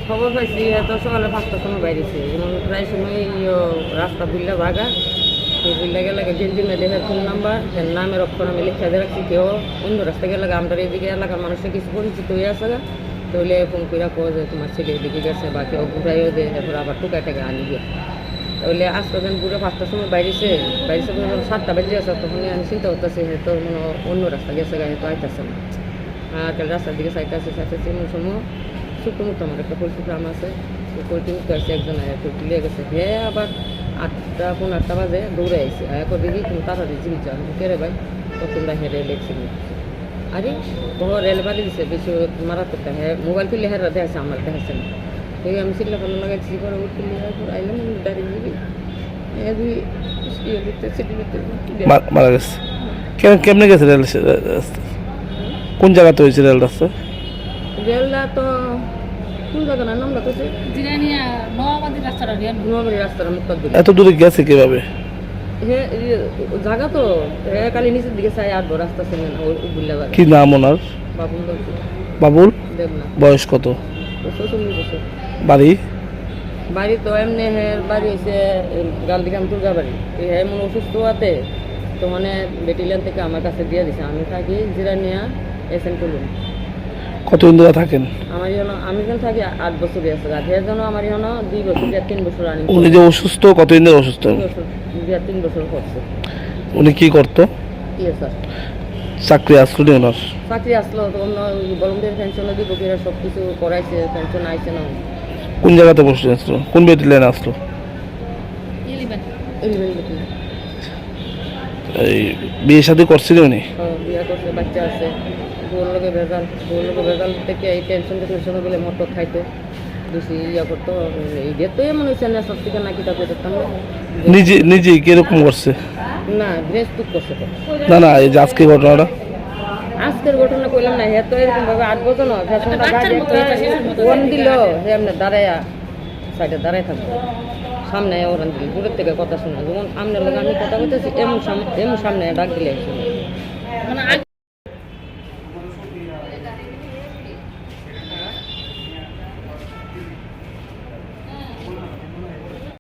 খবর পাইছি এত সকালে 5টার সময় বাইরেছে এবং প্রায় সময় রাস্তা বুল্লা ভাগা সেই বুল্লা গেলে গেঞ্জি মেয়েদের ফোন নাম্বার নামের অক্ষর আমি লিখে দিয়ে রাখছি কেউ অন্য রাস্তা গেলে আমরা এদিকে এলাকার মানুষের কিছু পরিচিত হয়ে আসে তাহলে ফোন করে কো যে তোমার ছেলে এদিকে গেছে বা কেউ ঘুরাইও দেয় তারপর আবার টুকা টাকা আনি গিয়ে তাহলে আসতে দেন পুরো 5টার সময় বাইরেছে 7টা বেজে আছে তখন আমি চিন্তা করতেছি হয়তো মনে অন্য রাস্তা গেছে হয়তো আইতেছে না আর কাল রাস্তার দিকে চাইতেছে এমন সময় শুক্রমুক্ত আমার একটা পোলট্রি ফার্ম আছে সেই পোলট্রি মুক্ত আছে একজন তুলে গেছে হ্যাঁ আবার 8টা বাজে দৌড়ে আইসি এখন দেখি তুমি তাড়াতাড়ি জীবিত আমি কেড়ে ভাই তো তোমরা হেরে লেগছি আরে বড় রেল বাড়ি দিছে বেশি মারাত্মক হ্যাঁ মোবাইল ফিরলে হেরা দেখাচ্ছে আমার দেখাচ্ছে না এই আমি শিখলে ভালো লাগাইছি পরে উঠে আইলাম দাঁড়িয়ে যাবি মারা গেছে কেমনে গেছে রেল রাস্তা কোন জায়গাতে হয়েছে রেল রাস্তা রেলটা তো কোন জায়গা না নামটা তো নোয়াবাড়ি রাস্তাটা মুক্ত এত দূরে গেছে কিভাবে হ্যাঁ জায়গা তো কালি নিচের দিকে চাই আর রাস্তা ছিল না বুল্লা কি নাম ওনার বাবুল বাবুল দেবনা বয়স কত 40 বছর বাড়ি বাড়ি তো এমনি হ্যাঁ বাড়ি হয়েছে গালদিগাম দুর্গা বাড়ি এমন অসুস্থ হওয়াতে তো মানে বেটিলিয়ান থেকে আমার কাছে দিয়ে দিছে আমি থাকি জিরানিয়া এসএন কলুন কতদিন ধরে থাকেন আমার আমি যেন থাকি 8 বছর আছে গাধের জন্য আমার 2 বছর 3 বছর আনি উনি যে অসুস্থ কতদিন ধরে অসুস্থ 3 বছর করছে উনি কি করতো কি স্যার চাকরি আসলো নি ওনার চাকরি আসলো তো অন্য বলমদের পেনশনও দিব কিরা সব কিছু করাইছে পেনশন আইছে না কোন জায়গাতে বসে আসলো কোন বেটিলেন আসলো এই বিয়ে শাদী করছিল উনি বিয়ে করছে বাচ্চা আছে বউর লোকে ভেজাল থেকে এই টেনশন বলে মটর খাইতে বেশি করতো এই দিয়ে তো এমন হয়েছে না সব থেকে নাকি তাকে দেখতাম নিজে নিজে কিরকম করছে না ড্রেস তুক করছে তো না না এই যে আজকে ঘটনাটা আজকের ঘটনা কইলাম না হে তো এরকম ভাবে 8 বছর না ফ্যাশনটা গাড়ি ওয়ান দিল হে এমনি দাঁড়ায়া সাইডে দাঁড়ায় থাকতো সামনে ওরান দিল দূরের থেকে কথা শোনা যেমন আমনের লোক আমি কথা বলতেছি এমন সামনে ডাক দিলে